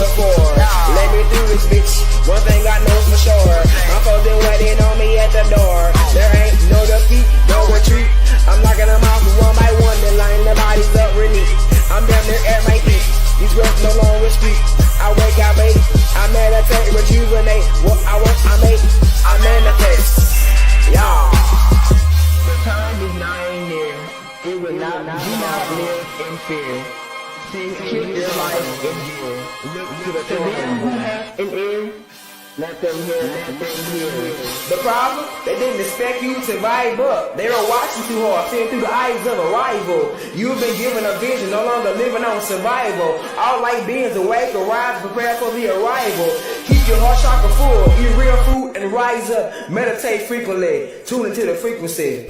before. Let me through this bitch, one thing I know for sure. My folks been waiting on me at the door. There ain't no defeat, no retreat. I'm knocking them out one by one, then lining the bodies up really. I'm down there at my feet, these girls no longer speak. I wake, I make, I meditate, rejuvenate. What I want, I make, I manifest. Y'all. The time is nigh near. It will not live in fear. Keep your life in gear. Look to the them who have an ear, let them hear, let them hear. The problem? They didn't expect you to vibe up. They were watching too hard, seeing through the eyes of a rival. You've been given a vision, no longer living on survival. All light beings awake, arise, prepare for the arrival. Keep your heart chakra full, eat real food and rise up. Meditate frequently, tune into the frequency.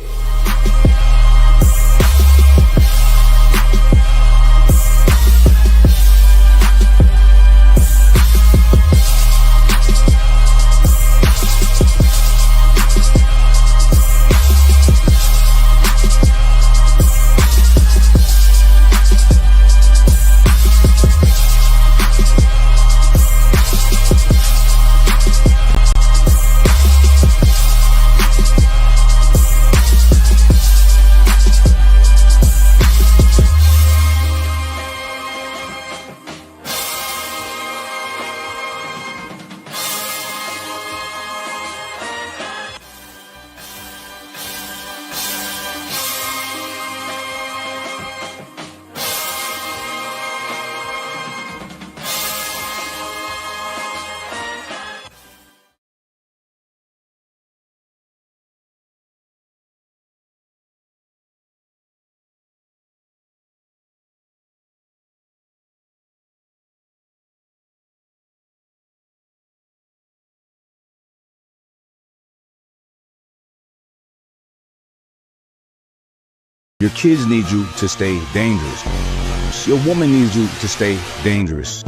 Your kids need you to stay dangerous. Your woman needs you to stay dangerous.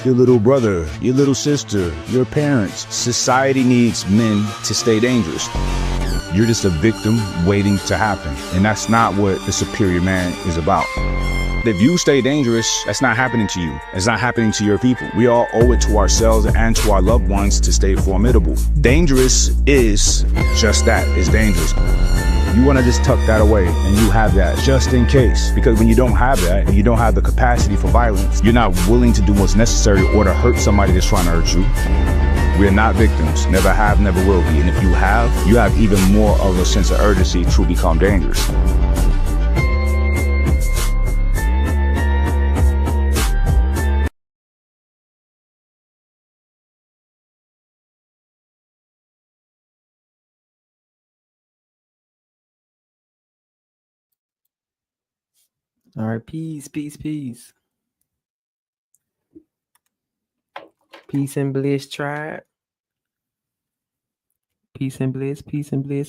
Your little brother, your little sister, your parents. Society needs men to stay dangerous. You're just a victim waiting to happen. And that's not what the superior man is about. If you stay dangerous, that's not happening to you. It's not happening to your people. We all owe it to ourselves and to our loved ones to stay formidable. Dangerous is just that, it's dangerous. You want to just tuck that away and you have that just in case. Because when you don't have that and you don't have the capacity for violence, you're not willing to do what's necessary or to hurt somebody that's trying to hurt you. We're not victims, never have, never will be. And if you have even more of a sense of urgency to become dangerous. All right, peace. Peace and bliss, tribe. Peace and bliss.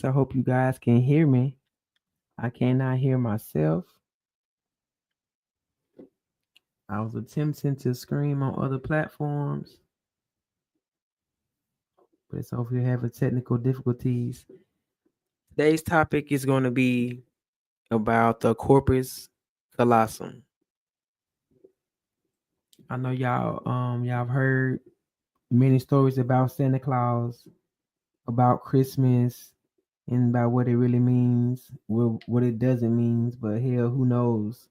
I hope you guys can hear me. I cannot hear myself. I was attempting to scream on other platforms, but it's over here having technical difficulties. Today's topic is going to be about the corpus callosum. I know y'all have heard many stories about Santa Claus, about Christmas, and about what it really means, what it doesn't mean, but hell, who knows?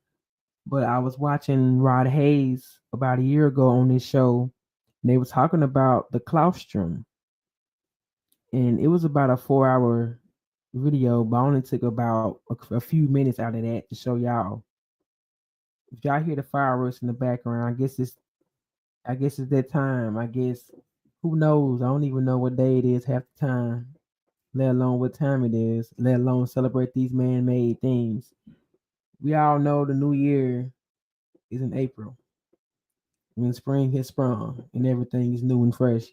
But I was watching Rod Hayes about a year ago on this show, and they were talking about the Claustrum. And it was about a 4-hour video, but I only took about a few minutes out of that to show y'all. If y'all hear the fireworks in the background, I guess it's that time. I guess, who knows? I don't even know what day it is half the time, let alone what time it is, let alone celebrate these man-made things. We all know the new year is in April, when spring has sprung and everything is new and fresh.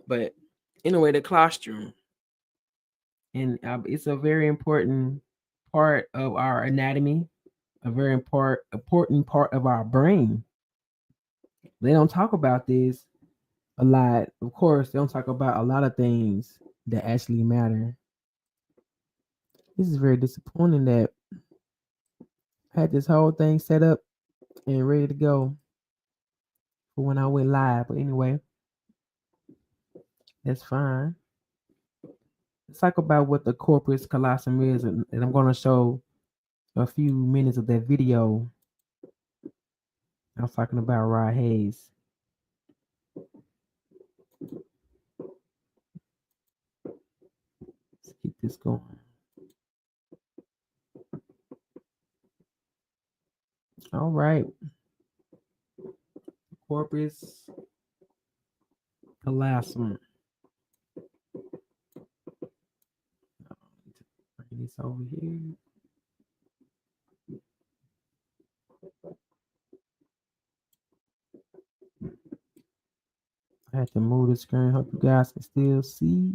But anyway, the claustrum, and it's a very important part of our anatomy, a very important part of our brain. They don't talk about this a lot. Of course, they don't talk about a lot of things that actually matter. This is very disappointing that I had this whole thing set up and ready to go for when I went live. But anyway, that's fine. Let's talk about what the corpus callosum is, and I'm going to show a few minutes of that video I was talking about Rod Hayes. Let's keep this going. All right. Corpus callosum. Bring this over here. I had to move the screen. Hope you guys can still see.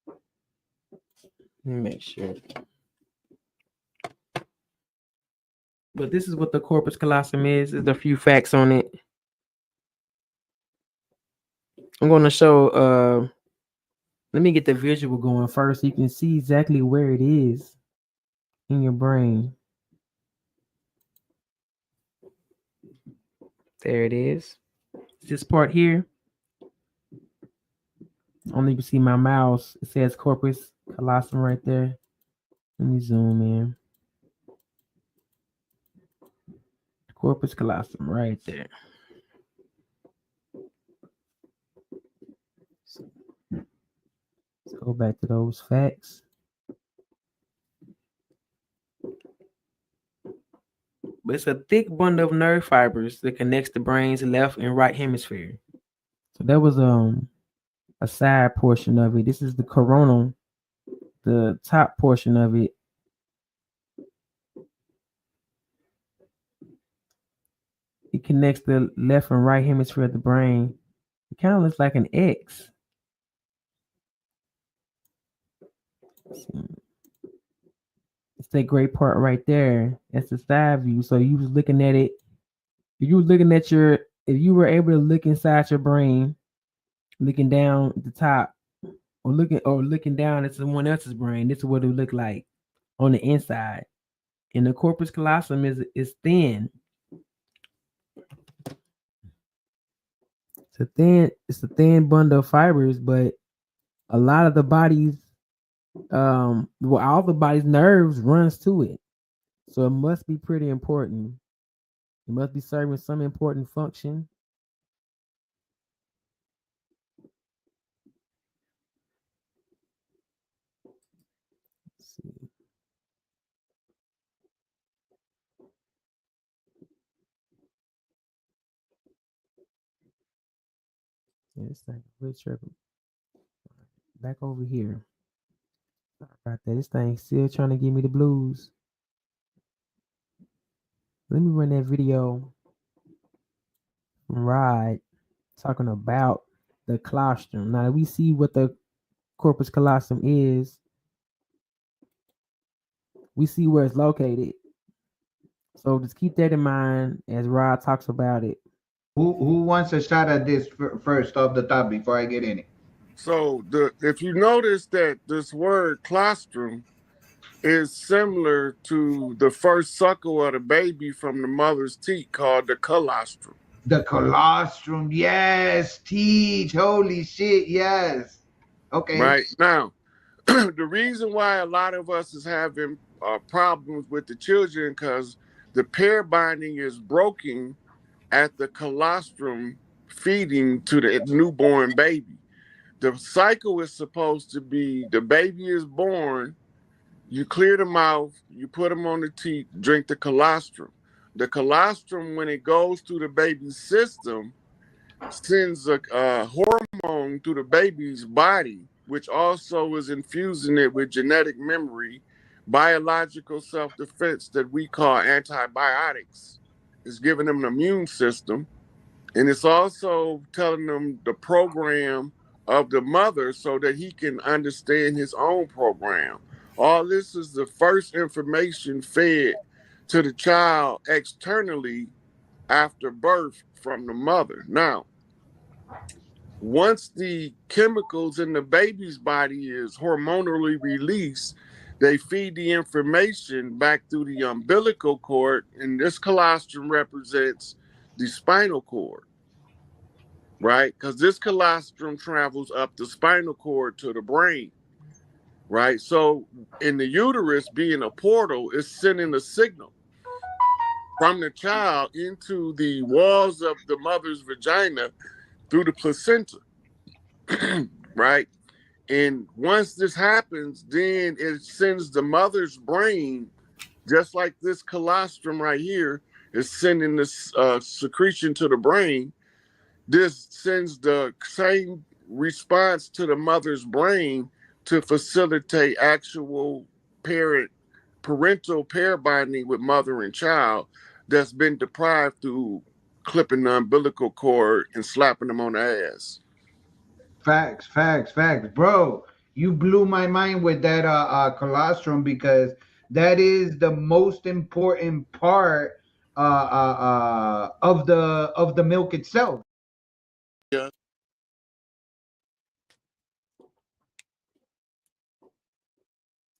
Let me make sure. But this is what the corpus callosum is. There's a few facts on it. I'm going to show, let me get the visual going first so you can see exactly where it is in your brain. There it is. This part here. Only you can see my mouse. It says corpus callosum right there. Let me zoom in. Corpus callosum right there. Let's go back to those facts. But it's a thick bundle of nerve fibers that connects the brain's left and right hemisphere. So that was a side portion of it. This is the coronal, the top portion of it. It connects the left and right hemisphere of the brain. It kind of looks like an X. that great part right there. That's the side view. So you was looking at it. You were looking at if you were able to look inside your brain, looking down at the top, or looking down at someone else's brain, this is what it would look like on the inside. And the corpus callosum is thin. It's a thin bundle of fibers, but a lot of the body's all the body's nerves runs to it. So it must be pretty important. It must be serving some important function. Let's see. Yeah, this thing really tripping. Back over here. Sorry about that. This thing still trying to give me the blues. Let me run that video from Rod talking about the claustrum. Now that we see what the corpus callosum is, we see where it's located. So just keep that in mind as Rod talks about it. Who wants a shot at this first off the top before I get in it? So if you notice that this word claustrum is similar to the first suckle of the baby from the mother's teat called the colostrum. The colostrum, yes. Teach, holy shit, yes. Okay. Right now, the reason why a lot of us is having problems with the children because the pair binding is broken at the colostrum feeding to the newborn baby. The cycle is supposed to be the baby is born, you clear the mouth, you put them on the teeth, drink the colostrum. The colostrum, when it goes through the baby's system, sends a hormone through the baby's body, which also is infusing it with genetic memory, biological self-defense that we call antibiotics. It's giving them an immune system. And it's also telling them the program of the mother so that he can understand his own program. All this is the first information fed to the child externally after birth from the mother. Now, once the chemicals in the baby's body is hormonally released, they feed the information back through the umbilical cord, and this colostrum represents the spinal cord, right? Because this colostrum travels up the spinal cord to the brain, right? So in the uterus being a portal, it's sending a signal from the child into the walls of the mother's vagina through the placenta, right? And once this happens, then it sends the mother's brain, just like this colostrum right here is sending this secretion to the brain. This sends the same response to the mother's brain to facilitate actual parental pair binding with mother and child that's been deprived through clipping the umbilical cord and slapping them on the ass. Facts. Bro, you blew my mind with that colostrum because that is the most important part of the milk itself. Yeah.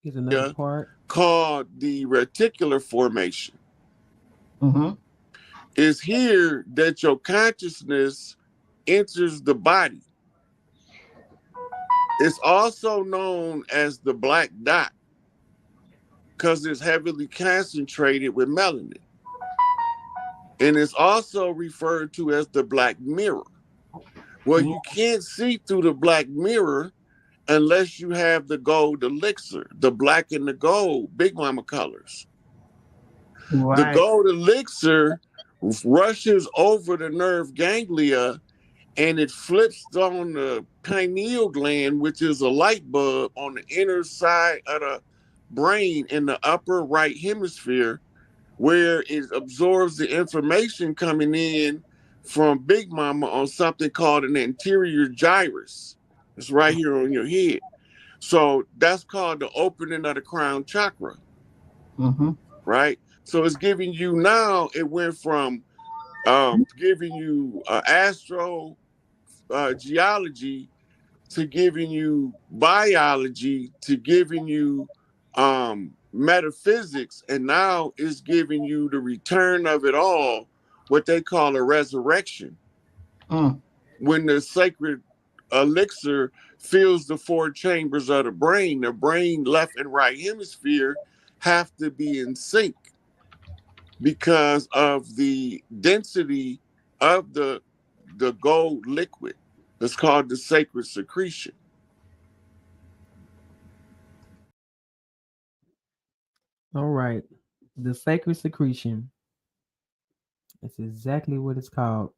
Here's another part called the reticular formation. Mm-hmm. It's here that your consciousness enters the body. It's also known as the black dot because it's heavily concentrated with melanin. And it's also referred to as the black mirror. Well, you can't see through the black mirror unless you have the gold elixir, the black and the gold, Big Mama colors. Right. The gold elixir rushes over the nerve ganglia and it flips on the pineal gland, which is a light bulb on the inner side of the brain in the upper right hemisphere, where it absorbs the information coming in from Big Mama on something called an anterior gyrus. It's right here on your head. So that's called the opening of the crown chakra. right? So it's giving you now. It went from giving you astro geology to giving you biology to giving you metaphysics, and now it's giving you the return of it all, what they call a resurrection. When the sacred elixir fills the four chambers of the brain left and right hemisphere have to be in sync because of the density of the gold liquid. It's called the sacred secretion. All right. The sacred secretion. That's exactly what it's called.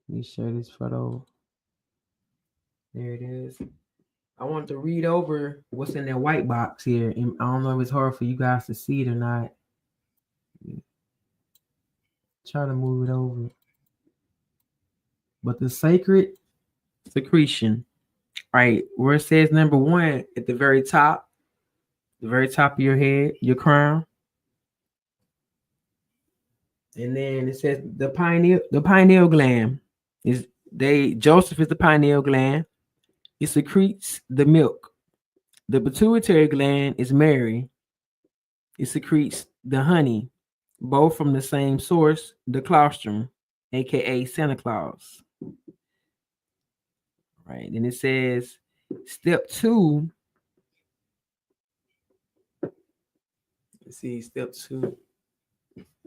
Let me share this photo. There it is. I want to read over what's in that white box here. And I don't know if it's hard for you guys to see it or not. Try to move it over. But the sacred secretion, right, where it says number 1 at the very top of your head, your crown. And then it says the pineal gland is Joseph is the pineal gland. It secretes the milk. The pituitary gland is Mary. It secretes the honey, both from the same source, the Claustrum, aka Santa Claus. Right. And it says step 2. Let's see, step 2.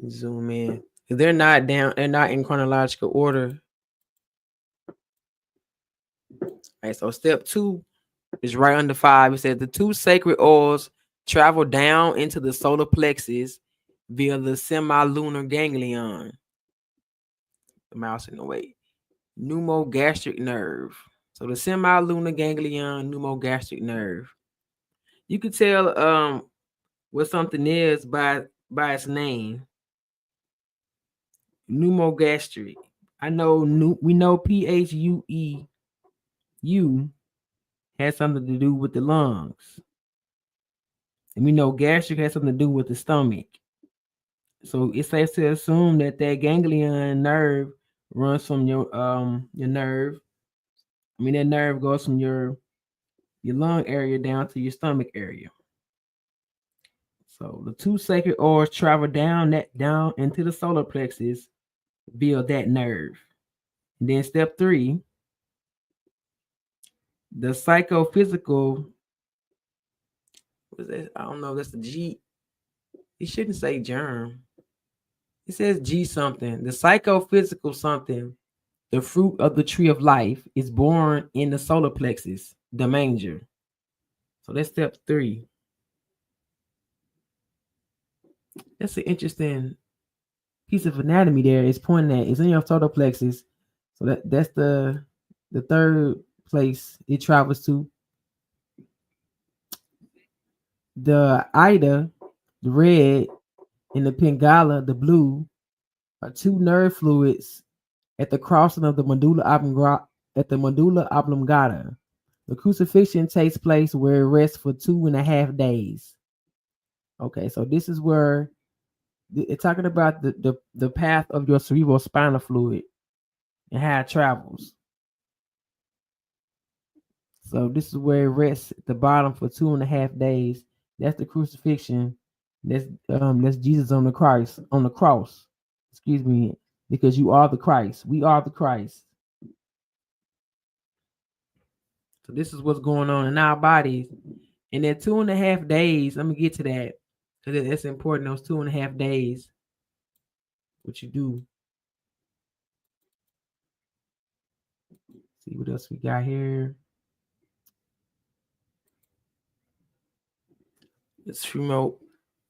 Zoom in. They're not in chronological order. All right, so step 2 is right under 5. It says the 2 sacred oils travel down into the solar plexus via the semilunar ganglion. The mouse in the way. Pneumogastric nerve. So the semilunar ganglion, pneumogastric nerve. You could tell what something is by its name. Pneumogastric. I know we know PHUEU has something to do with the lungs. And we know gastric has something to do with the stomach. So it's safe to assume that ganglion nerve runs from your nerve. I mean, that nerve goes from your lung area down to your stomach area. So the 2 sacred oils travel down into the solar plexus via that nerve. And then step 3, the psychophysical. What is that? I don't know. That's the G. It shouldn't say germ. It says G something. The psychophysical something. The fruit of the tree of life is born in the solar plexus, the manger. So that's step 3. That's an interesting piece of anatomy there. It's pointing at. It's in your solar plexus. So that's the 3rd place it travels to. The ida, the red, and the pingala, the blue, are 2 nerve fluids at the crossing of the medulla oblongata. The crucifixion takes place where it rests for 2.5 days. Okay, so this is where it's talking about the path of your cerebrospinal fluid and how it travels. So this is where it rests at the bottom for 2.5 days. That's the crucifixion. That's Jesus on the cross. Excuse me, because you are the Christ. We are the Christ. So this is what's going on in our bodies. And then 2.5 days, let me get to that because that's important. Those 2.5 days, what you do. See what else we got here. Let's remote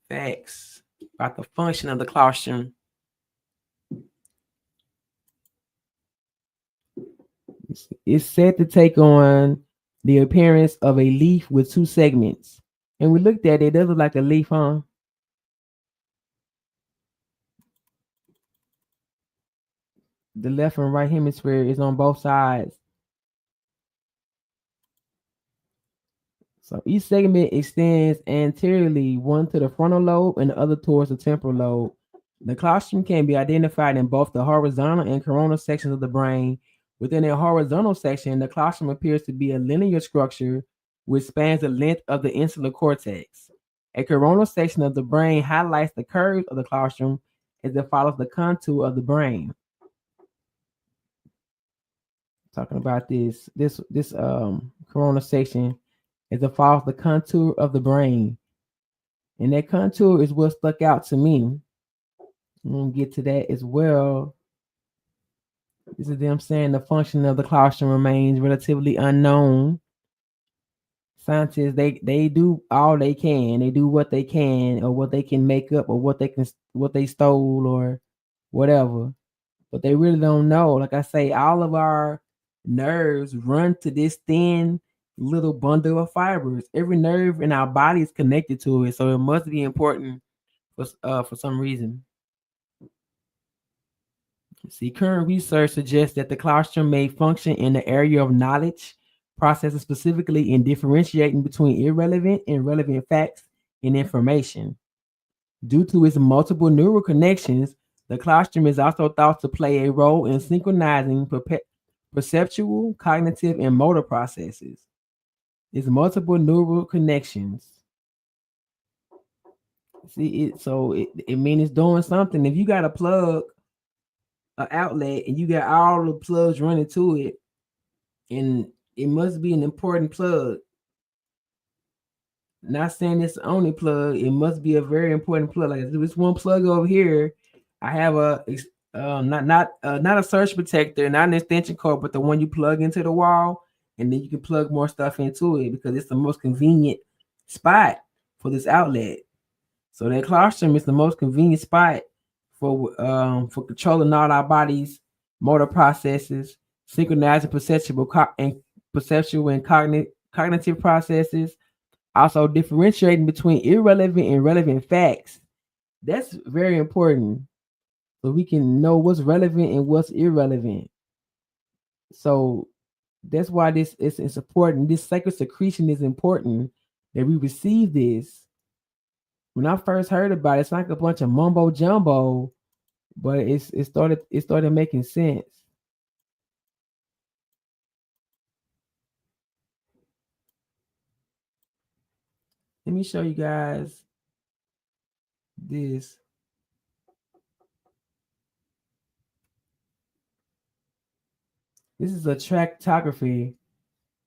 facts about the function of the claustrum. It's said to take on the appearance of a leaf with 2 segments. And we looked at it, it does look like a leaf, huh? the left and right hemisphere is on both sides. So each segment extends anteriorly, one to the frontal lobe and the other towards the temporal lobe. The claustrum can be identified in both the horizontal and coronal sections of the brain. Within a horizontal section, the claustrum appears to be a linear structure which spans the length of the insular cortex. A coronal section of the brain highlights the curves of the claustrum as it follows the contour of the brain. Talking about this coronal section as it follows the contour of the brain. And that contour is what stuck out to me. I'm going to get to that as well. This is them saying the function of the claustrum remains relatively unknown. Scientists, they do all they can. They do what they can, or what they can make up, or what they stole, or whatever. But they really don't know. Like I say, all of our nerves run to this thin little bundle of fibers. Every nerve in our body is connected to it, so it must be important for some reason. See, current research suggests that the claustrum may function in the area of knowledge, processing specifically in differentiating between irrelevant and relevant facts and information. Due to its multiple neural connections, the claustrum is also thought to play a role in synchronizing perceptual, cognitive, and motor processes. Its multiple neural connections. See, it means it's doing something. If you got a plug, an outlet, and you got all the plugs running to it, and it must be an important plug. Not saying it's the only plug, it must be a very important plug. Like this one plug over here, I have a not a surge protector, not an extension cord, but the one you plug into the wall, and then you can plug more stuff into it because it's the most convenient spot for this outlet. So that claustrum is the most convenient spot for controlling all our body's motor processes, synchronizing perceptual and cognitive processes, also differentiating between irrelevant and relevant facts. That's very important, so we can know what's relevant and what's irrelevant. So that's why this is important. This sacred secretion is important that we receive this. When I first heard about it, it's like a bunch of mumbo jumbo, but it started making sense. Let me show you guys this. This is a tractography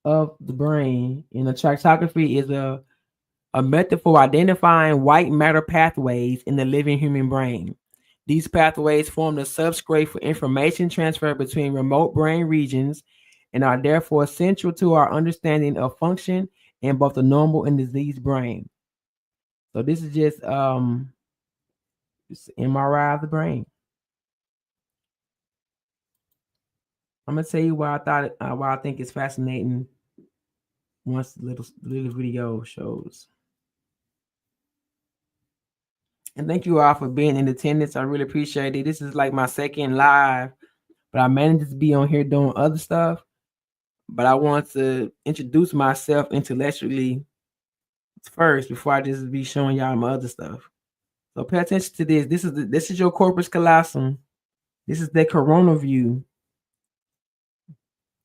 of the brain, and a tractography is a method for identifying white matter pathways in the living human brain. These pathways form the substrate for information transfer between remote brain regions and are therefore central to our understanding of function in both the normal and diseased brain. So this is just MRI of the brain. I'm gonna tell you why I think it's fascinating once the little video shows. And thank you all for being in attendance. I really appreciate it. This is like my second live, but I managed to be on here doing other stuff. But I want to introduce myself intellectually first before I just be showing y'all my other stuff. So pay attention to this. This is your corpus callosum. This is the coronal view.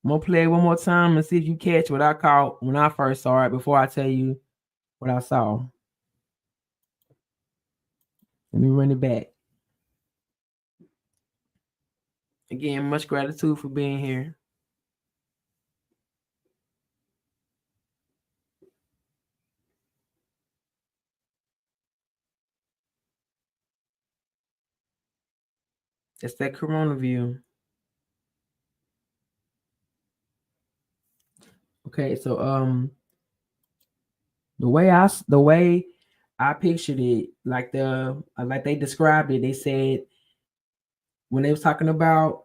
I'm gonna play it one more time and see if you catch what I caught when I first saw it before I tell you what I saw. Let me run it back. Again, much gratitude for being here. It's that corona view. Okay, so the way I pictured it, like they described it, they said when they was talking about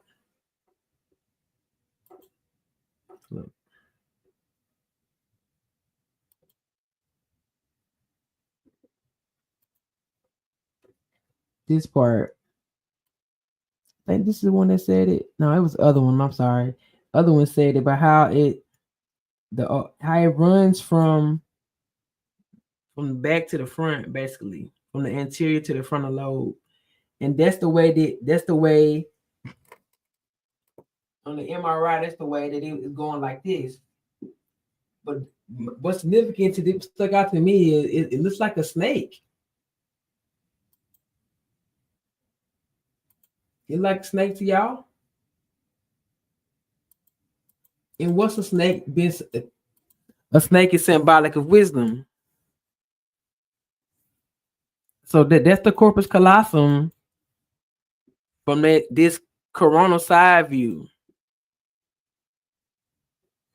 this part, I think this is the one that said it. No, it was the other one. I'm sorry. Other one said it about how how it runs from the back to the front, basically from the anterior to the frontal lobe, and that's the way on the MRI. That's the way that it is going like this. But what's significant to stuck out to me is it looks like a snake. It like a snake to y'all? And what's a snake? A snake is symbolic of wisdom. So that's the corpus callosum from this coronal side view.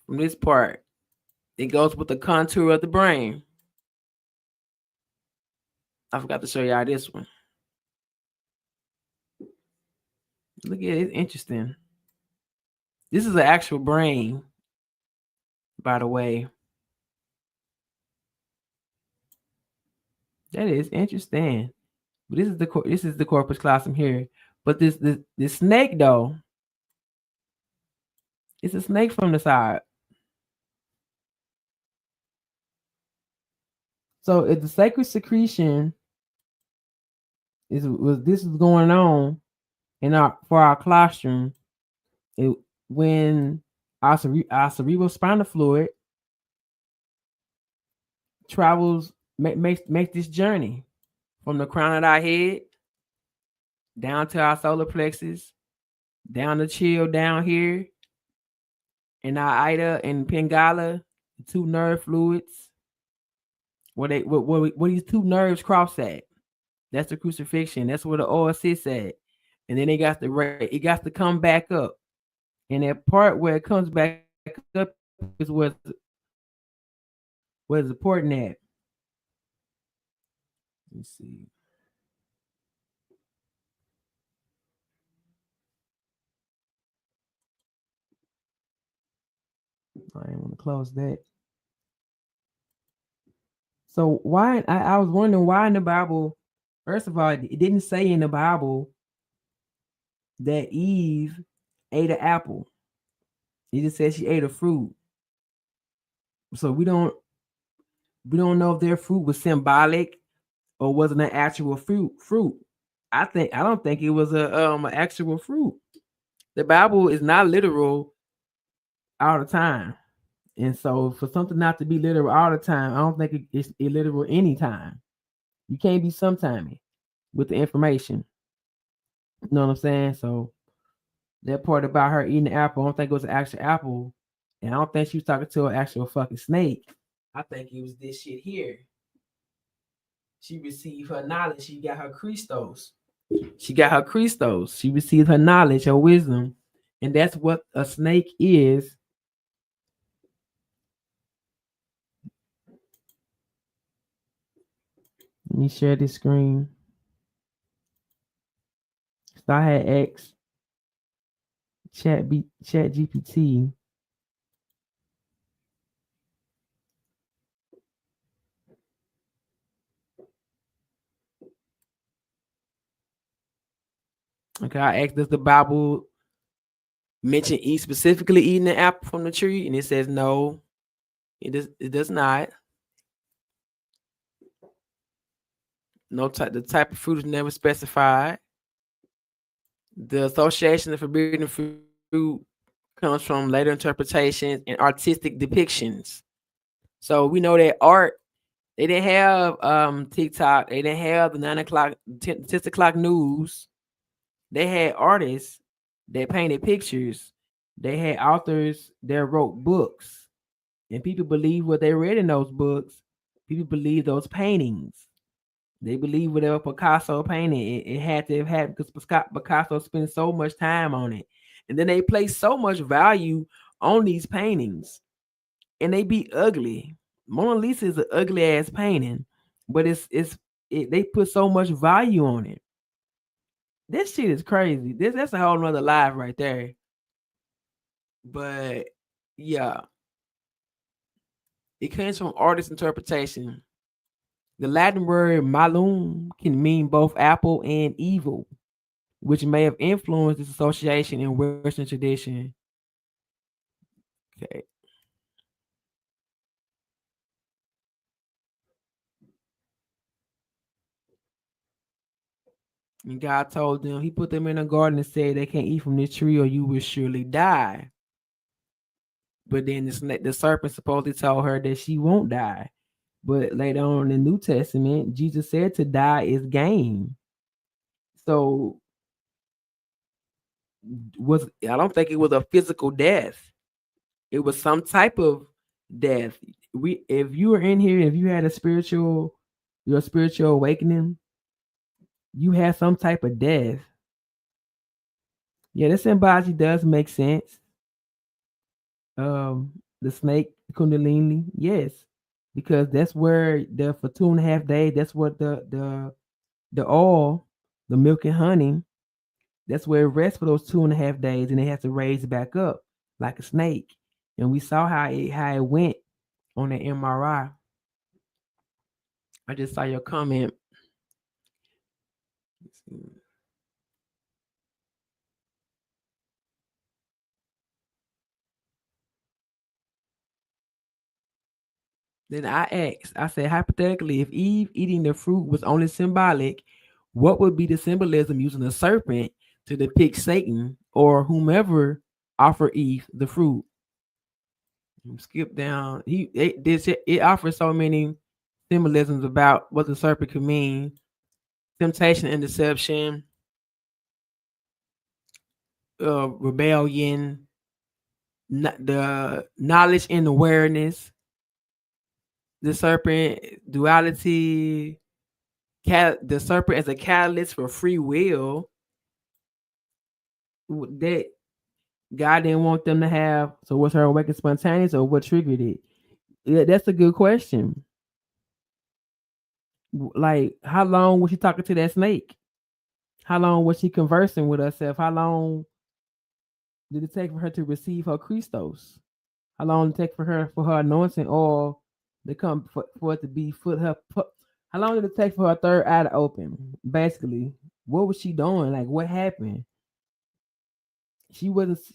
From this part, it goes with the contour of the brain. I forgot to show y'all this one. Look at it, it's interesting. This is an actual brain, by the way. That is interesting. But this is the corpus callosum here. But this snake though, it's a snake from the side. So if the sacred secretion this is going on for our claustrum, when our cerebral spinal fluid travels, makes this journey from the crown of our head down to our solar plexus, down the chill down here, and our ida and pingala, the two nerve fluids, where these two nerves cross at. That's the crucifixion. That's where the oil sits at. And then it got to come back up. And that part where it comes back up is where's important at. Let's see. I didn't want to close that. So why I was wondering why in the Bible, first of all, it didn't say in the Bible that Eve ate an apple. It just said she ate a fruit. So we don't know if their fruit was symbolic or wasn't an actual fruit. I don't think it was an actual fruit. The Bible is not literal all the time. And so for something not to be literal all the time, I don't think it's illiteral anytime. You can't be sometimey with the information. You know what I'm saying? So that part about her eating the apple, I don't think it was an actual apple. And I don't think she was talking to an actual fucking snake. I think it was this shit here. She received her knowledge. She got her Christos. She received her knowledge, her wisdom. And that's what a snake is. Let me share this screen. So I had X Chat GPT. Okay, I asked, does the Bible mention specifically eating an apple from the tree? And it says no, it does not. The type of fruit is never specified. The association of forbidden fruit comes from later interpretations and artistic depictions. So we know that art, they didn't have TikTok, they didn't have the 10 o'clock news. They had artists that painted pictures. They had authors that wrote books. And people believe what they read in those books. People believe those paintings. They believe whatever Picasso painted, it had to have happened because Picasso spent so much time on it. And then they place so much value on these paintings. And they be ugly. Mona Lisa is an ugly ass painting, but they put so much value on it. This shit is crazy. That's a whole nother live right there. But yeah, it comes from artist interpretation. The Latin word malum can mean both apple and evil. which may have influenced this association in Western tradition. Okay. And God told them, he put them in a garden and said they can't eat from this tree or you will surely die. But then the serpent supposedly told her that she won't die. But later on in the New Testament, Jesus said to die is gain. So I don't think it was a physical death. It was some type of death. If you were in here, if you had your spiritual awakening, you had some type of death. Yeah, this symbology does make sense. The snake kundalini, yes, because that's where for 2.5 days, that's what the oil, the milk and honey, that's where it rests for those 2.5 days, and it has to raise back up like a snake. And we saw how it went on the MRI. I just saw your comment. Let's see. Then I said, hypothetically, if Eve eating the fruit was only symbolic, what would be the symbolism using a serpent to depict Satan or whomever offered Eve the fruit? Skip down. It offers so many symbolisms about what the serpent could mean: temptation and deception, rebellion, the knowledge and awareness. The serpent duality, the serpent as a catalyst for free will that God didn't want them to have. So was her awakening spontaneous or what triggered it? Yeah, that's a good question. Like, how long was she talking to that snake? How long was she conversing with herself? How long did it take for her to receive her Christos? How long did it take for her anointing oil to come for it to be how long did it take for her third eye to open? Basically, what was she doing? Like, what happened? She was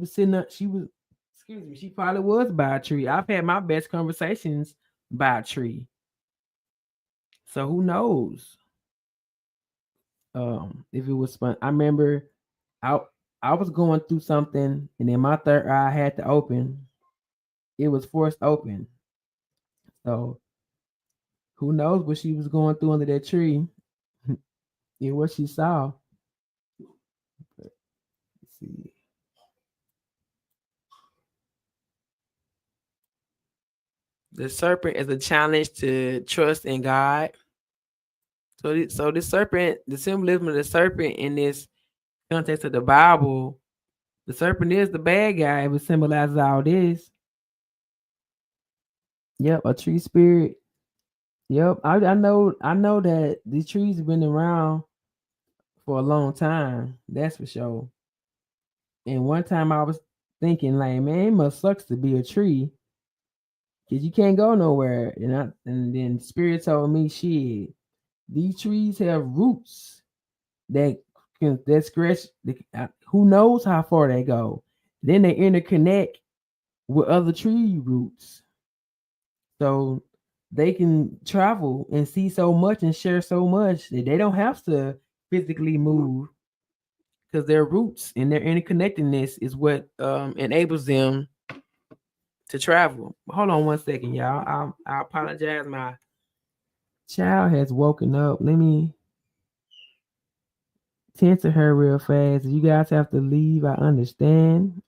sitting up. She probably was by a tree. I've had my best conversations by a tree. So who knows? If it was fun. I remember I was going through something and then my third eye had to open. It was forced open. So who knows what she was going through under that tree and what she saw. Let's see. The serpent is a challenge to trust in God. So this serpent, the symbolism of the serpent in this context of the Bible, the serpent is the bad guy. It symbolizes all this. Yep, a tree spirit. Yep, I know that these trees have been around for a long time. That's for sure. And one time I was thinking, like, man, it must sucks to be a tree, cause you can't go nowhere. And then Spirit told me, shit, these trees have roots that scratch. Who knows how far they go? Then they interconnect with other tree roots, so they can travel and see so much and share so much that they don't have to physically move, because their roots and their interconnectedness is what enables them to travel. Hold on one second, y'all. I apologize. My child has woken up. Let me tend to her real fast. If you guys have to leave, I understand.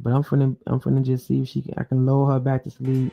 But I'm finna just see if I can lull her back to sleep.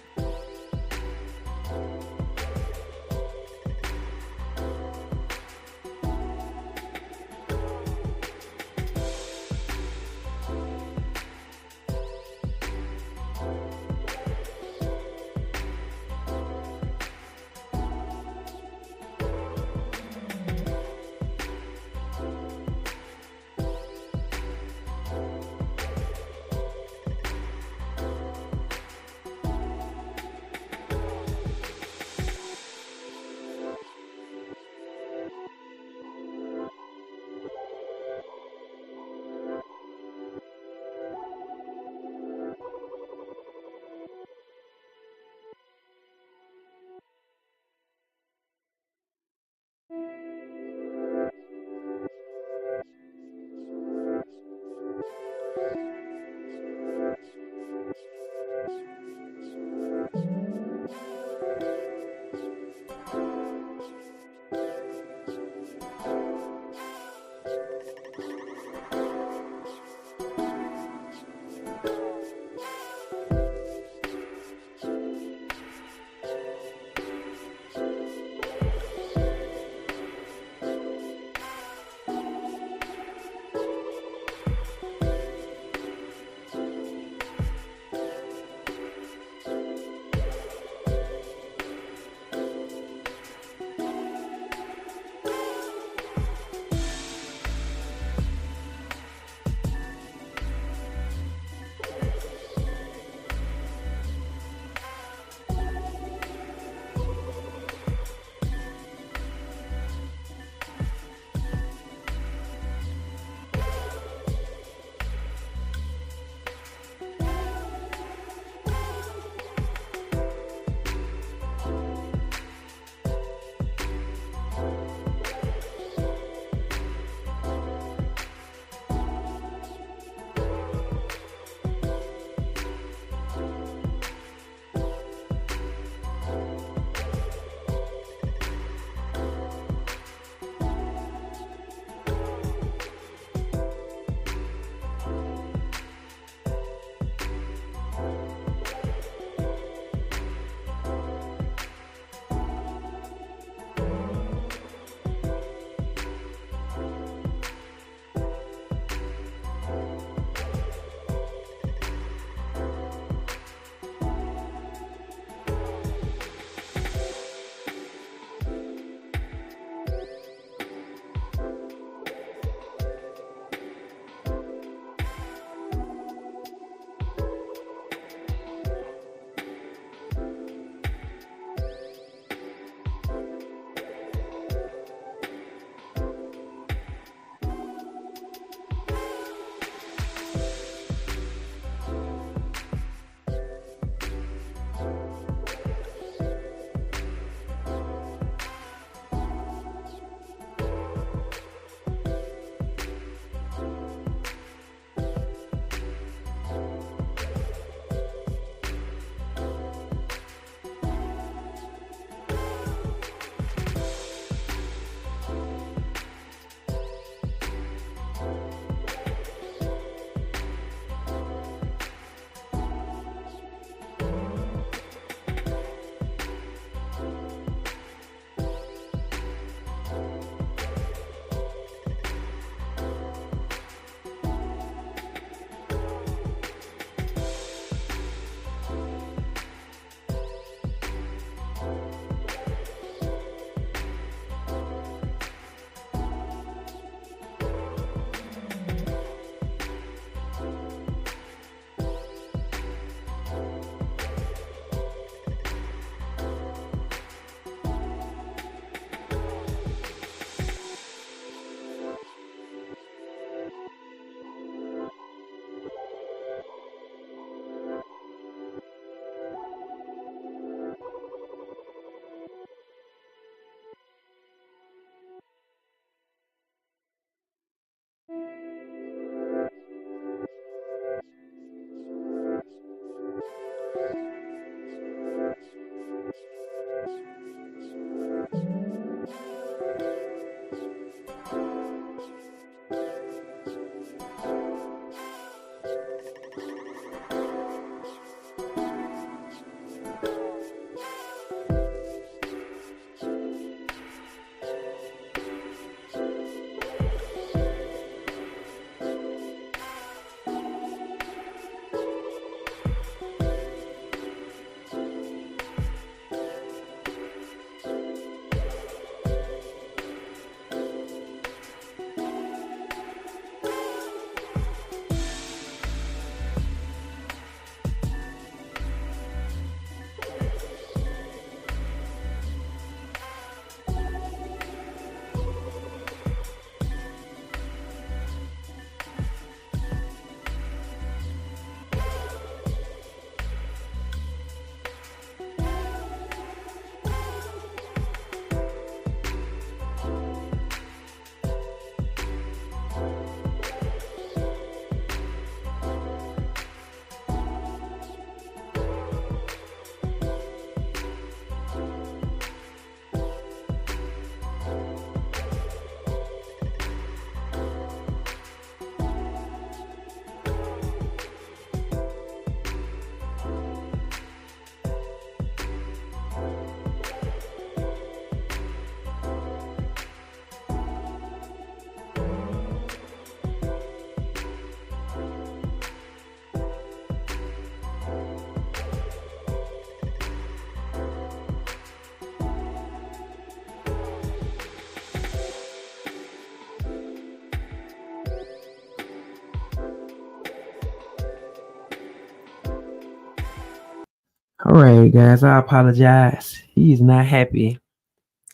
All right, guys, I apologize. He's not happy.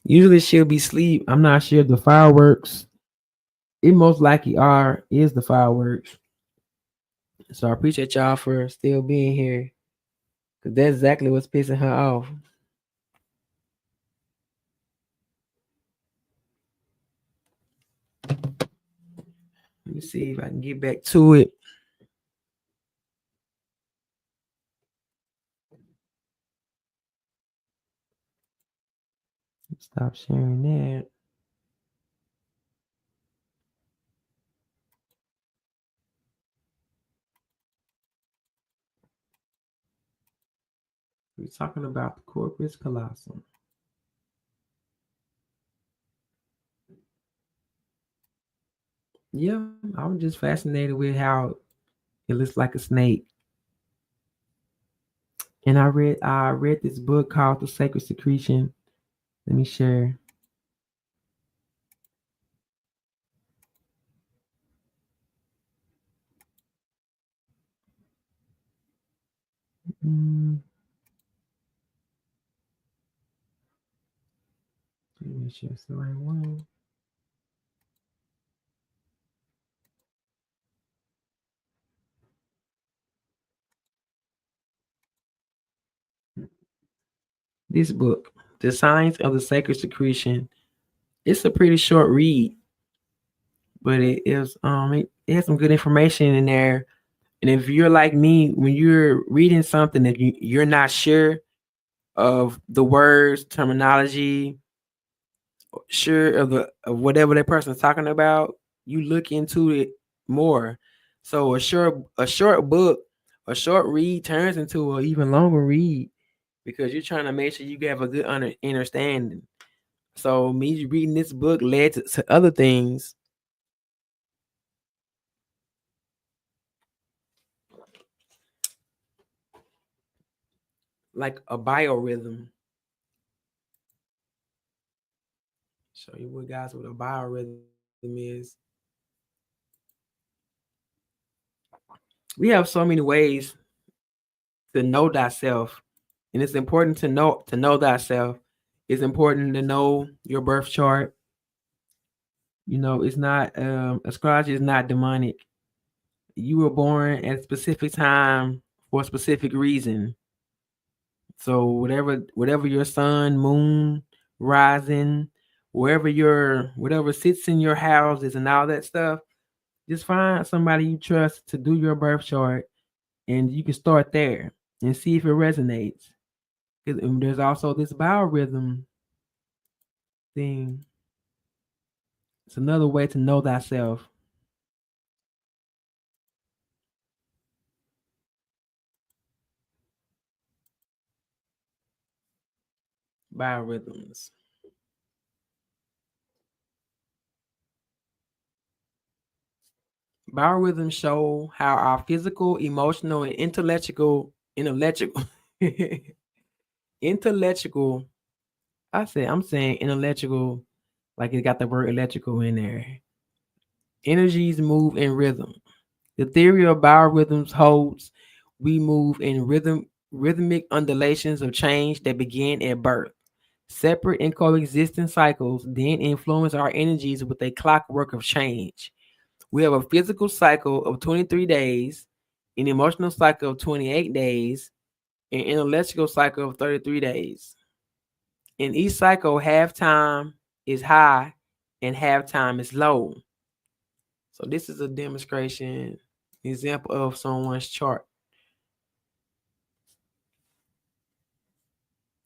Usually she'll be asleep. I'm not sure if the fireworks. It most likely is the fireworks. So I appreciate y'all for still being here. Cause that's exactly what's pissing her off. Let me see if I can get back to it. Stop sharing that. We're talking about the corpus callosum. Yeah, I'm just fascinated with how it looks like a snake. And I read this book called The Sacred Secretion. Let me share. Let me share the right one. This book, The Science of the Sacred Secretion. It's a pretty short read, but it has some good information in there. And if you're like me, when you're reading something that you're not sure of the words, terminology, sure of whatever that person's talking about, you look into it more. So a short book, a short read turns into an even longer read because you're trying to make sure you have a good understanding. So me reading this book led to other things. Like a biorhythm. Show you what guys what a biorhythm is. We have so many ways to know thyself, and it's important to know thyself. It's important to know your birth chart. You know, it's not astrology is not demonic. You were born at a specific time for a specific reason. So whatever your sun, moon, rising, whatever sits in your houses and all that stuff, just find somebody you trust to do your birth chart, and you can start there and see if it resonates. Because there's also this biorhythm thing. It's another way to know thyself. Biorhythms. Biorhythms show how our physical, emotional, and intellectual. I'm saying intellectual, like it got the word electrical in there. Energies move in rhythm. The theory of biorhythms holds we move in rhythmic undulations of change that begin at birth. Separate and coexisting cycles then influence our energies with a clockwork of change. We have a physical cycle of 23 days, an emotional cycle of 28 days, an intellectual cycle of 33 days. In each cycle, half time is high and half time is low. So this is a demonstration example of someone's chart.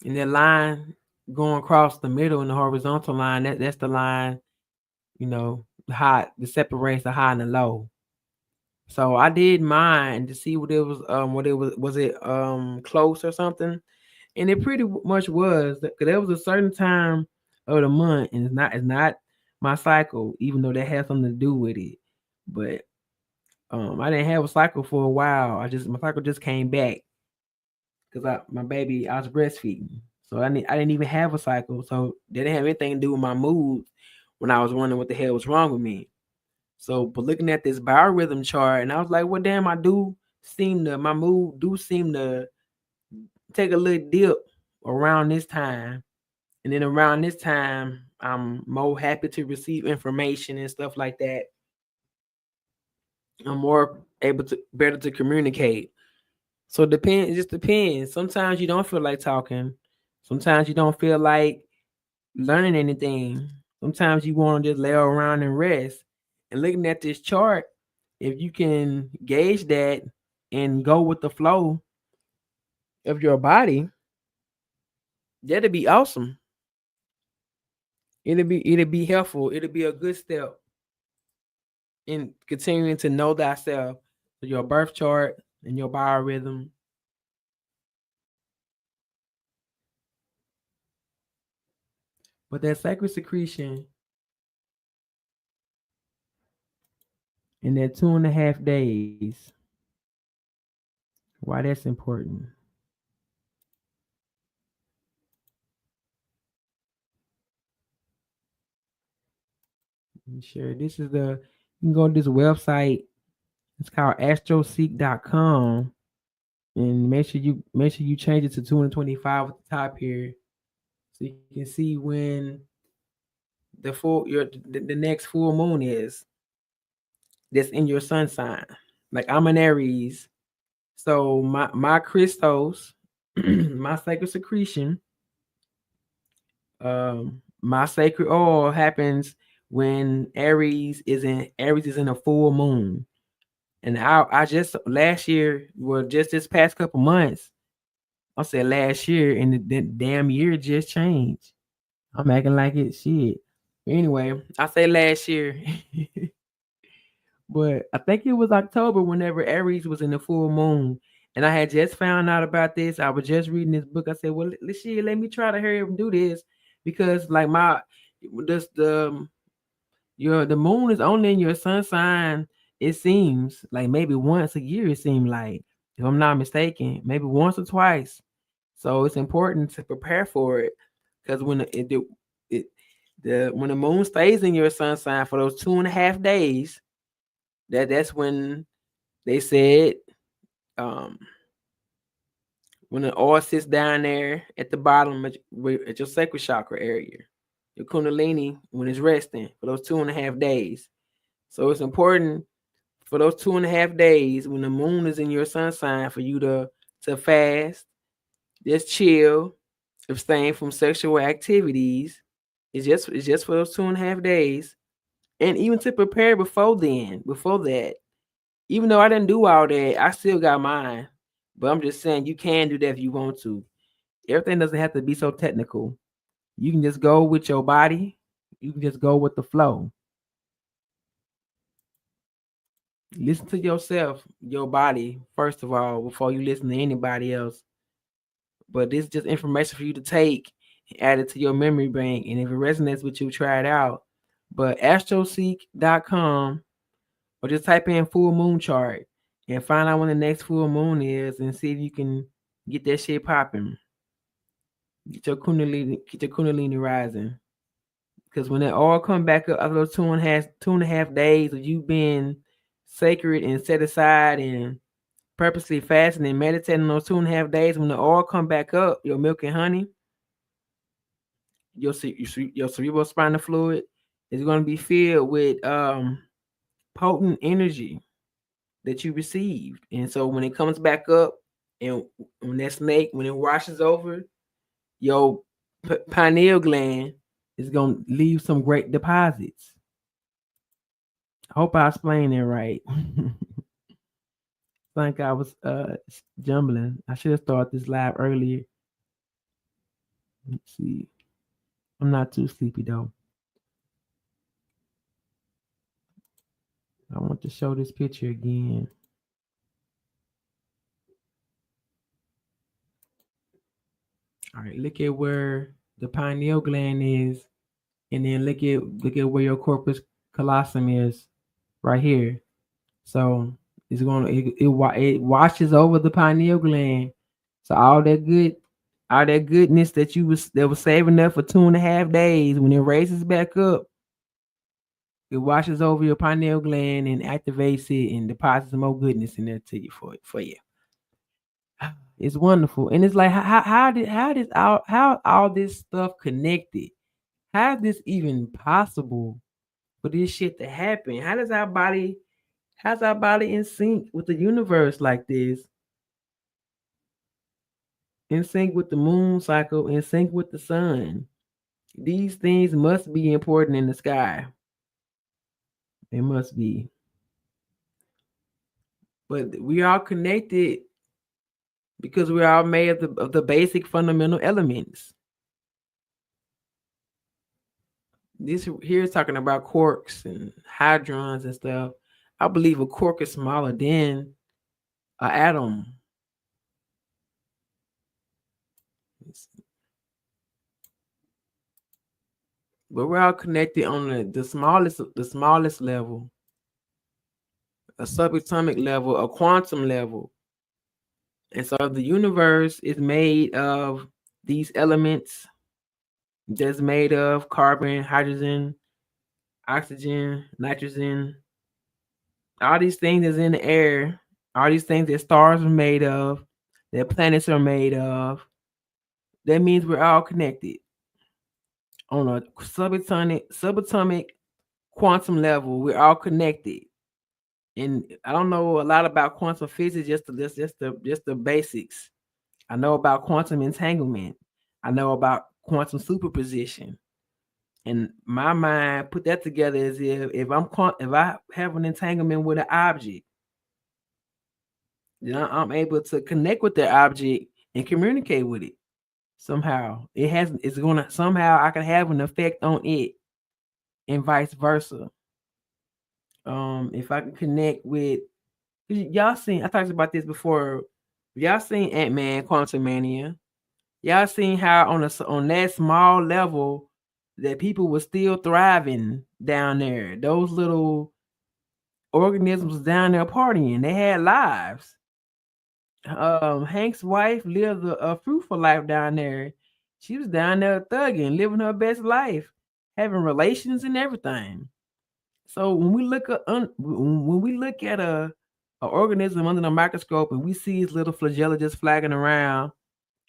And that line going across the middle in the horizontal line, that's the line, the high that separates the high and the low. So I did mine to see what it was it close or something, and it pretty much was because there was a certain time of the month, and it's not my cycle, even though that has something to do with it. But I didn't have a cycle for a while. My cycle just came back because I was breastfeeding, so I didn't even have a cycle, so they didn't have anything to do with my mood when I was wondering what the hell was wrong with me. So, but looking at this biorhythm chart, and I was like, well, damn, my mood do seem to take a little dip around this time, and then around this time, I'm more happy to receive information and stuff like that. I'm more able to better to communicate. So it just depends. Sometimes you don't feel like talking. Sometimes you don't feel like learning anything. Sometimes you want to just lay around and rest. And looking at this chart, if you can gauge that and go with the flow of your body, that'd be awesome. It'll be helpful. It'll be a good step in continuing to know thyself, your birth chart and your biorhythm. But that sacred secretion in that 2.5 days, why that's important. Sure, this is you can go to this website. It's called astroseek.com, and make sure you change it to 225 at the top here, so you can see when the next full moon is. That's in your sun sign. Like I'm an Aries, so my Christos, my sacred secretion, my sacred oil happens when Aries is in a full moon. And I just last year, well, just this past couple months, I said last year, and the damn year just changed. I'm acting like it shit. But anyway, I say last year, but I think it was October whenever Aries was in the full moon. And I had just found out about this. I was just reading this book. I said, well, let me try to hurry up and do this, because like the moon is only in your sun sign. It seems like maybe once a year. It seemed like, if I'm not mistaken, maybe once or twice. So it's important to prepare for it, because when when the moon stays in your sun sign for those 2.5 days, that's when they said, when the oil sits down there at the bottom at your sacral chakra area, your kundalini, when it's resting for those 2.5 days. So it's important for those 2.5 days when the moon is in your sun sign for you to fast, just chill, abstain from sexual activities. It's just for those 2.5 days. And even to prepare before that, even though I didn't do all that, I still got mine. But I'm just saying, you can do that if you want to. Everything doesn't have to be so technical. You can just go with your body. You can just go with the flow. Listen to yourself, your body, first of all, before you listen to anybody else. But this is just information for you to take and add it to your memory bank. And if it resonates with you, try it out. But astroseek.com, or just type in full moon chart and find out when the next full moon is, and see if you can get that shit popping. Get your kundalini rising. Because when it all come back up after those 2.5 days of you being sacred and set aside and purposely fasting and meditating those 2.5 days, when it all come back up, your milk and honey, your cerebral spinal fluid is going to be filled with potent energy that you received. And so when it comes back up, and when that snake, when it washes over, your pineal gland is going to leave some great deposits. I hope I explained it right. I think I was jumbling. I should have started this live earlier. Let's see. I'm not too sleepy though. I want to show this picture again. All right, look at where the pineal gland is, and then look at where your corpus callosum is, right here. So it's it washes over the pineal gland. So all that goodness that was saving up for 2.5 days, when it raises back up, it washes over your pineal gland and activates it and deposits more goodness in there to you for you. It's wonderful. And it's like how all this stuff connected? How is this even possible for this shit to happen? How's our body in sync with the universe like this? In sync with the moon cycle, in sync with the sun. These things must be important in the sky. They must be. But we are connected because we are made of the basic fundamental elements. This here is talking about quarks and hadrons and stuff. I believe a quark is smaller than an atom. But we're all connected on the smallest level, a subatomic level, a quantum level. And so the universe is made of these elements that's made of carbon, hydrogen, oxygen, nitrogen, all these things that's in the air, all these things that stars are made of, that planets are made of. That means we're all connected on a subatomic quantum level. We're all connected. And I don't know a lot about quantum physics, just the basics. I know about quantum entanglement. I know about quantum superposition. And my mind put that together as if I have an entanglement with an object, then I'm able to connect with that object and communicate with it somehow. It's gonna somehow I can have an effect on it, and vice versa. If I can connect with y'all seen, I talked about this before. Y'all seen Ant-Man Quantumania. Y'all seen how on that small level that people were still thriving down there. Those little organisms down there partying. They had lives. Hank's wife lived a fruitful life down there. She was down there thugging, living her best life, having relations and everything. So when we look at a organism under the microscope and we see his little flagella just flagging around,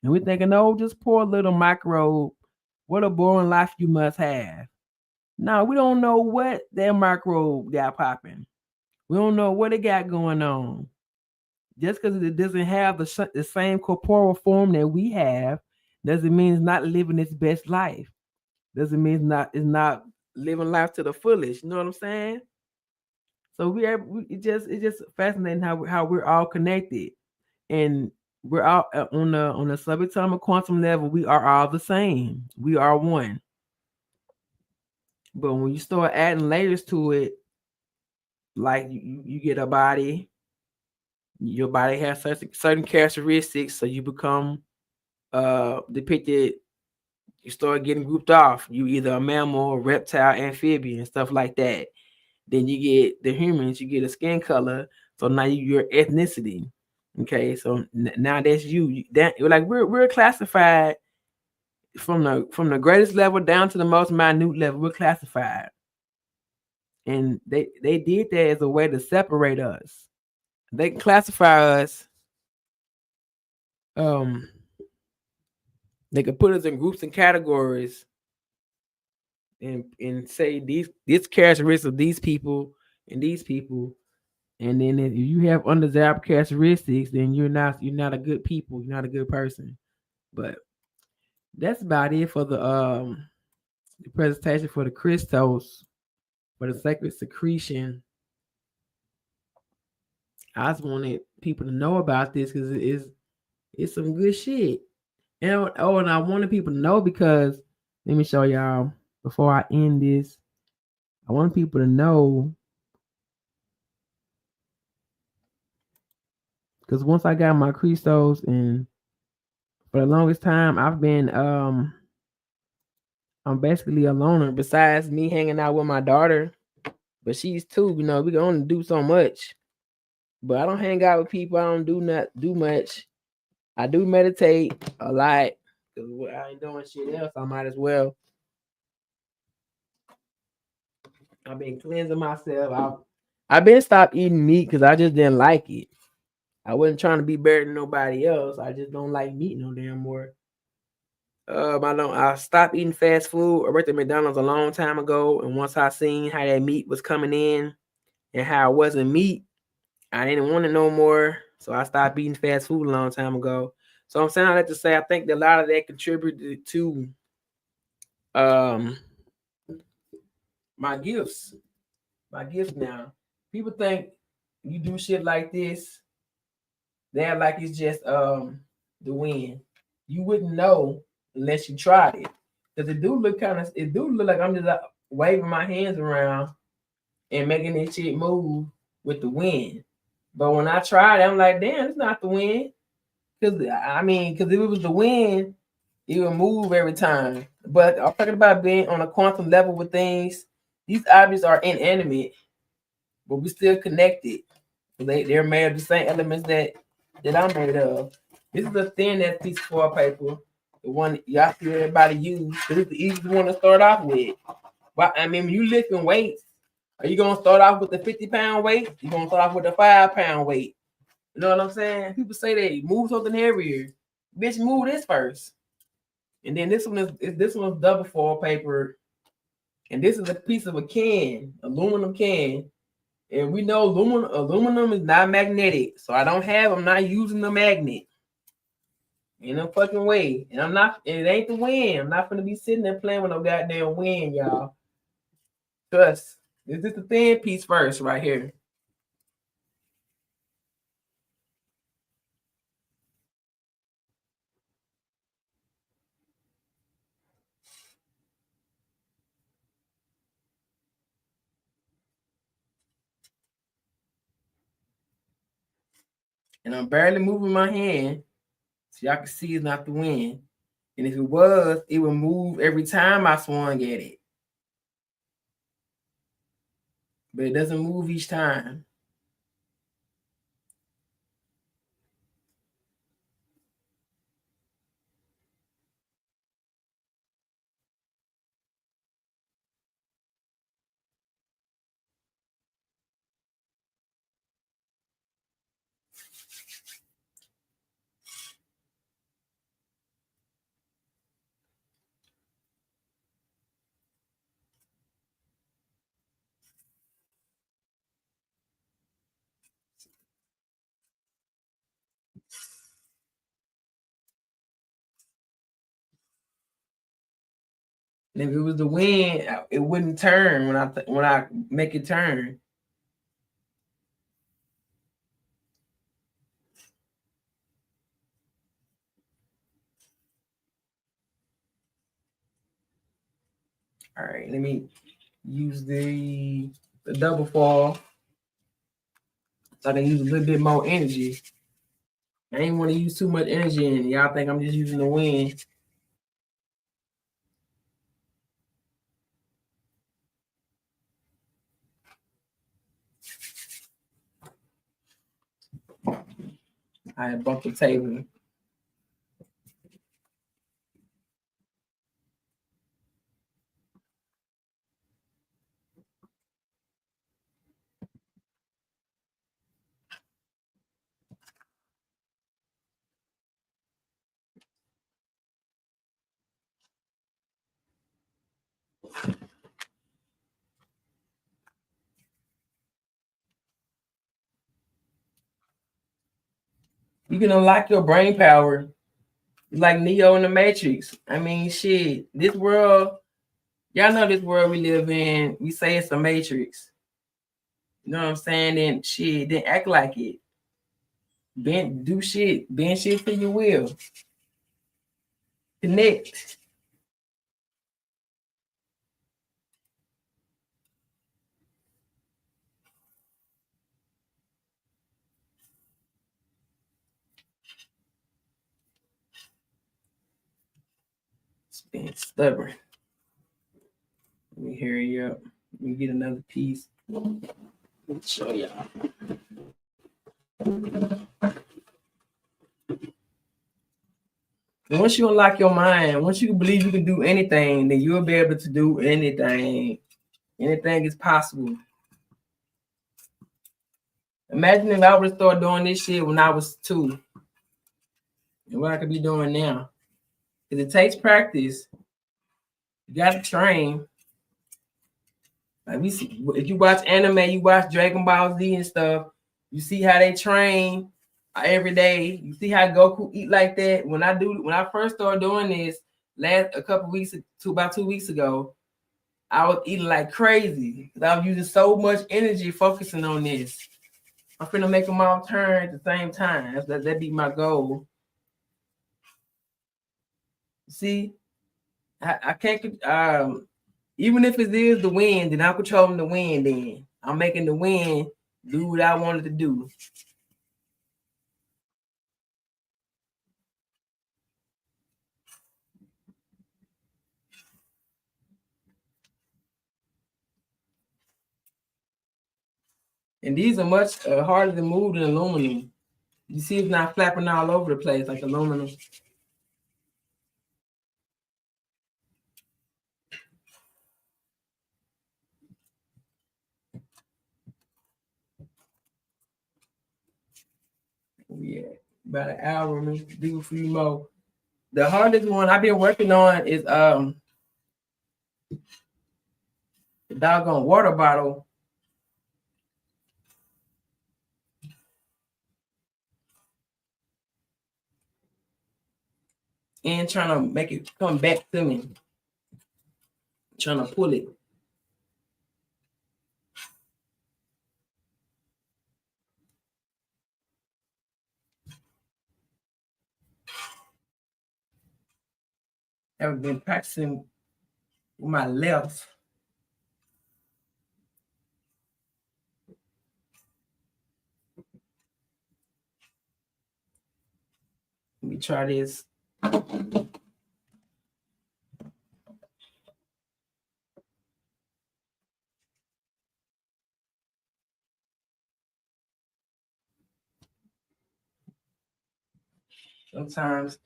and we're thinking, oh, just poor little microbe, what a boring life you must have. Now we don't know what that microbe got popping. We don't know what it got going on. Just because it doesn't have the same corporeal form that we have, doesn't mean it's not living its best life. Doesn't mean it's not living life to the fullest. You know what I'm saying? So it's just fascinating how we're all connected, and we're all on the subatomic quantum level. We are all the same. We are one. But when you start adding layers to it, like you get a body, your body has certain characteristics, so you become depicted. You start getting grouped off. You either a mammal, reptile, amphibian, stuff like that. Then you get the humans. You get a skin color. So now your ethnicity. Okay, so now that's you. We're classified from the greatest level down to the most minute level. We're classified, and they did that as a way to separate us. They can classify us. They can put us in groups and categories, and say these characteristics of these people and these people, and then if you have undesirable characteristics, then you're not a good people. You're not a good person. But that's about it for the presentation for the Christos, for the sacred secretion. I just wanted people to know about this because it's some good shit. And I wanted people to know because let me show y'all before I end this. I want people to know because once I got my Christos, and for the longest time I've been I'm basically a loner besides me hanging out with my daughter, but she's 2, we can only do so much. But I don't hang out with people. I don't do much. I do meditate a lot because I ain't doing shit else. I might as well. I've been cleansing myself. I've been stopped eating meat because I just didn't like it. I wasn't trying to be better than nobody else. I just don't like meat no damn more. I stopped eating fast food. I worked at McDonald's a long time ago, and once I seen how that meat was coming in and how it wasn't meat, I didn't want it no more. So I stopped eating fast food a long time ago. So I'm saying all that to say I think that a lot of that contributed to my gifts. My gifts now. People think you do shit like this, they act like it's just the wind. You wouldn't know unless you tried it. Because it do look like I'm just waving my hands around and making this shit move with the wind. But when I tried it, I'm like, damn, it's not the wind. Because if it was the wind, it would move every time. But I'm talking about being on a quantum level with things. These objects are inanimate, but we still connected. They're made of the same elements that I'm made of. This is a thin that piece of foil paper, the one y'all see everybody use. This is the easiest one to start off with. But I mean, when you lifting weights, are you gonna start off with the 50-pound weight? You're gonna start off with the 5-pound weight. You know what I'm saying? People say they move something heavier. Bitch, move this first. And then this one's double foil paper. And this is a piece of a can, aluminum can. And we know aluminum is not magnetic. So I'm not using the magnet. In no fucking way. And it ain't the wind. I'm not gonna be sitting there playing with no goddamn wind, y'all. Trust. This is the thin piece first, right here. And I'm barely moving my hand. So y'all can see it's not the wind. And if it was, it would move every time I swung at it. But it doesn't move each time. And if it was the wind, it wouldn't turn when I make it turn. All right, let me use the double fall so I can use a little bit more energy. I ain't want to use too much energy in it. Y'all think I'm just using the wind. I bumped the table. You can unlock your brain power like Neo in the Matrix. I mean, shit, this world, y'all know this world we live in, we say it's a matrix. You know what I'm saying? Then shit, then act like it. Bend shit for your will. Connect. It's being stubborn. Let me hurry up. Let me get another piece. Let me show y'all. And once you unlock your mind, once you believe you can do anything, then you'll be able to do anything. Anything is possible. Imagine if I would have started doing this shit when I was 2, and what I could be doing now. Because it takes practice. You got to train. Like we see, if you watch anime, you watch Dragon Ball Z and stuff, you see how they train every day. You see how Goku eat like that. When I first started doing this about 2 weeks ago, I was eating like crazy because I was using so much energy focusing on this. I'm finna make them all turn at the same time. That'd be my goal. See, I can't even if it is the wind, then I'm controlling the wind. Then I'm making the wind do what I wanted to do. And these are much harder to move than aluminum. You see it's not flapping all over the place like aluminum. Yeah, about an hour, maybe do a few more. The hardest one I've been working on is the doggone water bottle. And trying to make it come back to me. Trying to pull it. I've been practicing with my left. Let me try this. Sometimes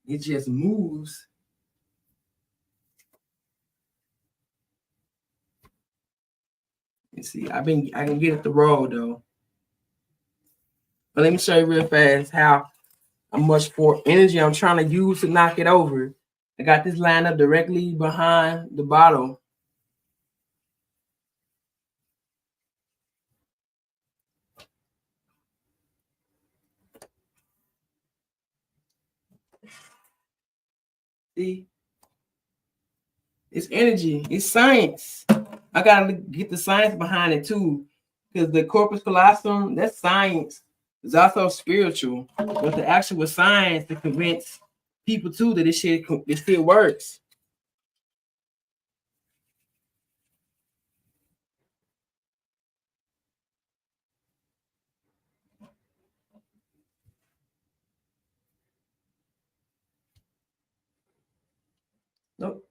it just moves. Let's see, I can get it to roll though. But let me show you real fast how much for energy I'm trying to use to knock it over. I got this lined up directly behind the bottle. See? It's energy. It's science. I gotta get the science behind it too. Because the corpus callosum, that's science. It's also spiritual. But the actual science to convince people too that this shit works. Nope.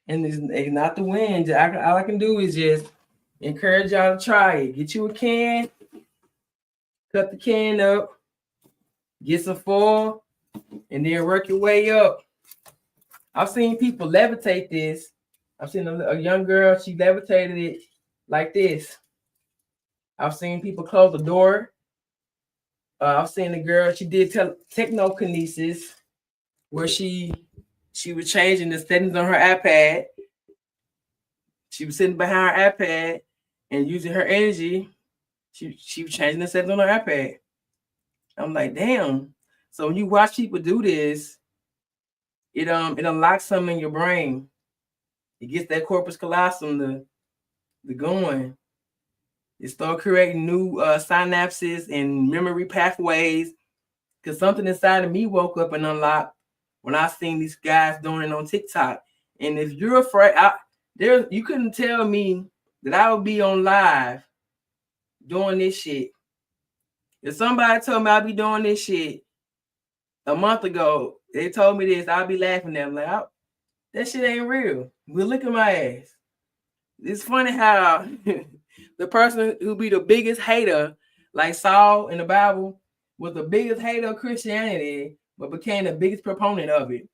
And it's not the wind. All I can do is just encourage y'all to try it. Get you a can, cut the can up, get some foil, and then work your way up. I've seen people levitate this. I've seen a young girl, she levitated it like this. I've seen people close the door. I've seen a girl, she did technokinesis, where she was changing the settings on her iPad. She was sitting behind her iPad and using her energy. She was changing the settings on her iPad. I'm like, damn. So when you watch people do this, it unlocks something in your brain. It gets that corpus callosum to going. It start creating new synapses and memory pathways. Because something inside of me woke up and unlocked when I seen these guys doing it on TikTok. And if you're afraid, you couldn't tell me that I would be on live doing this shit If somebody told me I'd be doing this shit a month ago, they told me this, I'll be laughing at them like, that shit ain't real. But look at my ass. It's funny how the person who be the biggest hater, like Saul in the Bible, was the biggest hater of Christianity, but became the biggest proponent of it.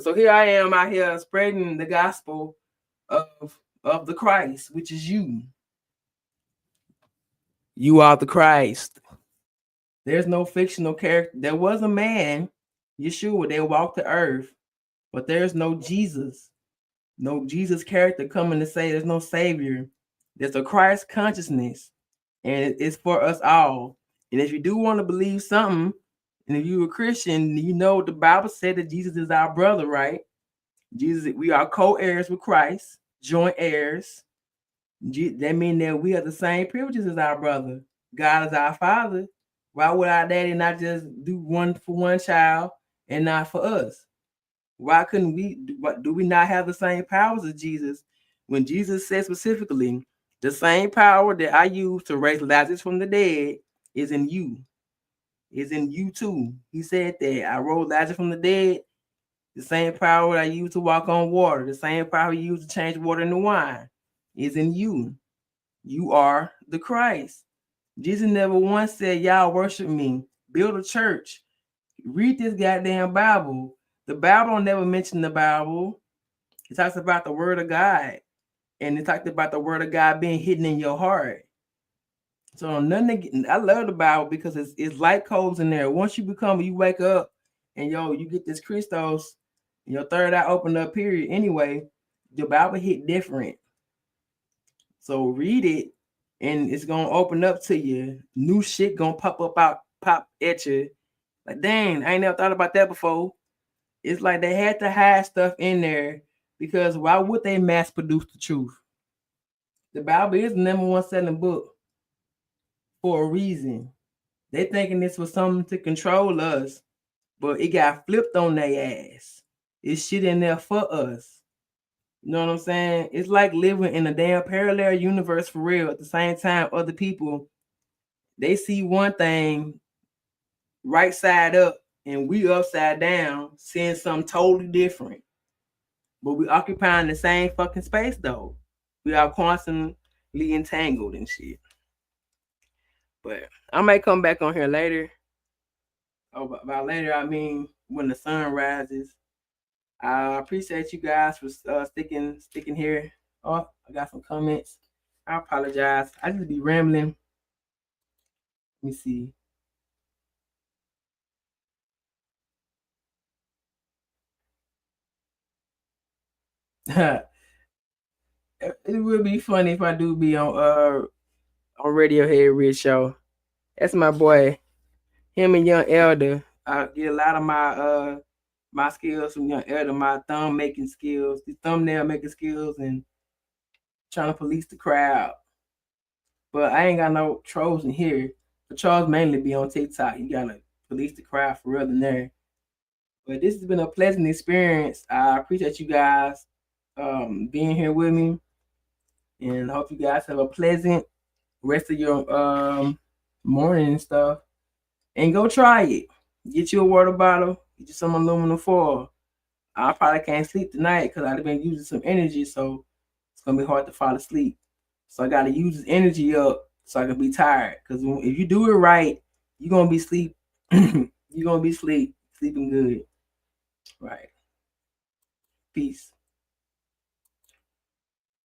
So here I am out here spreading the gospel of the Christ, which is you. You are the Christ. There's no fictional character. There was a man, Yeshua, they walked the earth, but there's no Jesus. No Jesus character coming to say there's no savior. There's a Christ consciousness, and it's for us all. And if you do want to believe something, and if you're a Christian, you know the Bible said that Jesus is our brother, right? Jesus, we are co-heirs with Christ, joint heirs. That means that we have the same privileges as our brother. God is our father. Why would our daddy not just do one for one child and not for us? Why couldn't we? Do we not have the same powers as Jesus? When Jesus said specifically, the same power that I use to raise Lazarus from the dead is in you. Is in you too. He said that I rose Lazarus from the dead. The same power I use to walk on water, the same power you use to change water into wine is in you. You are the Christ. Jesus never once said, y'all worship me. Build a church. Read this goddamn Bible. The Bible never mentioned the Bible. It talks about the word of God. And it talked about the word of God being hidden in your heart. So I love the Bible because it's light codes in there. Once you wake up and you get this Christos, your third eye opened up, period. Anyway, the Bible hit different. So read it and it's gonna open up to you. New shit gonna pop at you. Like, dang, I ain't never thought about that before. It's like they had to hide stuff in there because why would they mass produce the truth? The Bible is the number one selling book for a reason. They thinking this was something to control us, but it got flipped on their ass. It's shit in there for us. You know what I'm saying? It's like living in a damn parallel universe for real. At the same time, other people, they see one thing right side up and we upside down, seeing something totally different. But we occupying the same fucking space though. We are constantly entangled and shit. But I might come back on here later. Oh, by later, I mean when the sun rises. I appreciate you guys for sticking here. Oh, I got some comments. I apologize. I just be rambling. Let me see. It would be funny if I do be on Radiohead Rich Show. That's my boy. Him and Young Elder. I get a lot of my skills from Young Elder, my thumb making skills, the thumbnail making skills, and trying to police the crowd. But I ain't got no trolls in here. The trolls mainly be on TikTok. You gotta police the crowd for real in there. But this has been a pleasant experience. I appreciate you guys being here with me, and I hope you guys have a pleasant rest of your morning and stuff. And go try it. Get you a water bottle. Get you some aluminum foil. I probably can't sleep tonight because I've been using some energy, so it's gonna be hard to fall asleep. So I gotta use this energy up so I can be tired. Because if you do it right, you're gonna be sleeping good. Right. Peace.